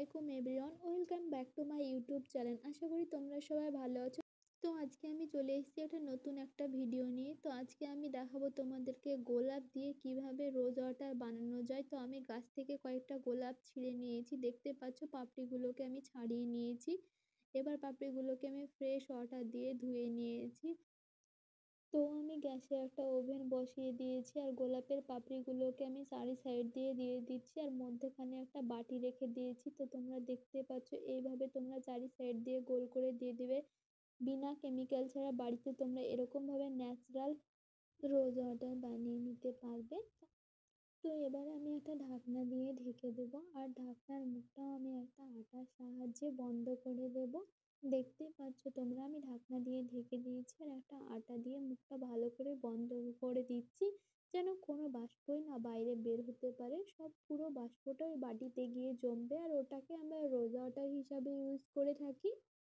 আলাইকুম everyone, welcome back to my YouTube channel. আশা করি তোমরা সবাই ভালো আছো। তো আজকে আমি চলে এসেছি নতুন একটা ভিডিও নিয়ে। তো আজকে আমি দেখাবো তোমাদেরকে গোলাপ দিয়ে কিভাবে রোজ ওয়াটার বানানো যায়। তো আমি গাছ থেকে কয়েকটা গোলাপ ছিঁড়ে নিয়েছি, দেখতে পাচ্ছ পাপড়িগুলোকে আমি ছাড়িয়ে নিয়েছি। এবার পাপড়িগুলোকে আমি ফ্রেশ ওয়াটার দিয়ে ধুয়ে নিয়েছি। তো আমি গ্যাসে একটা ওভেন বসিয়ে দিয়েছি আর গোলাপের পাপড়িগুলোকে আমি চারি সাইড দিয়ে দিয়ে দিচ্ছি আর মধ্যেখানে একটা বাটি রেখে দিয়েছি। তো তোমরা দেখতে পাচ্ছ এইভাবে তোমরা চারি সাইড দিয়ে গোল করে দিয়ে দিবে। বিনা কেমিক্যাল ছাড়া বাড়িতে তোমরা এরকম ভাবে ন্যাচারাল রোজ ওয়াটার বানিয়ে নিতে পারবে। তো এবারে আমি একটা ঢাকনা দিয়ে ঢেকে দেবো আর ঢাকনার মুখটাও আমি একটা আটার সাহায্যে বন্ধ করে দেব। দেখতেই পাচ্ছ তোমরা আমি ঢাকনা দিয়ে ঢেকে দিয়েছি আর একটা আটা দিয়ে মুখটা ভালো করে বন্ধ করে দিচ্ছি, যেন কোনো বাষ্পই না বাইরে বের হতে পারে। সব পুরো বাষ্পটা ওই বাটিতে গিয়ে জমবে আর ওটাকে আমরা রোজ ওয়াটার হিসাবে ইউজ করে থাকি।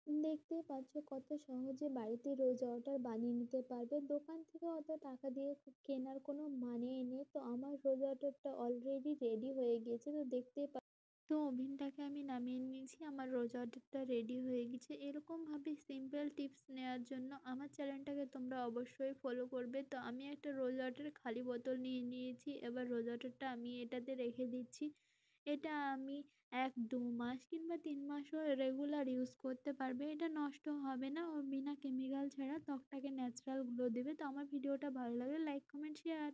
দেখতেই পাচ্ছ কত সহজে বাড়িতে রোজ ওয়াটার বানিয়ে নিতে পারবে। দোকান থেকে অত টাকা দিয়ে কেনার কোনো মানেই নেই। তো আমার রোজ ওয়াটারটা অলরেডি রেডি হয়ে গিয়েছে। তো দেখতেই তো ওভেনটাকে আমি নামিয়ে নিয়েছি, আমার রোজ ওয়াটারটা রেডি হয়ে গেছে। এরকমভাবে সিম্পল টিপস নেওয়ার জন্য আমার চ্যানেলটাকে তোমরা অবশ্যই ফলো করবে। তো আমি একটা রোজ ওয়াটারের খালি বোতল নিয়ে নিয়েছি। এবার রোজ ওয়াটারটা আমি এটাতে রেখে দিচ্ছি। এটা আমি 1-2 মাস কিংবা 3 মাসও রেগুলার ইউজ করতে পারবে। এটা নষ্ট হবে না ও বিনা কেমিক্যাল ছাড়া ত্বকটাকে ন্যাচারাল গ্লো দেবে। তো আমার ভিডিওটা ভালো লাগলে লাইক, কমেন্ট, শেয়ার।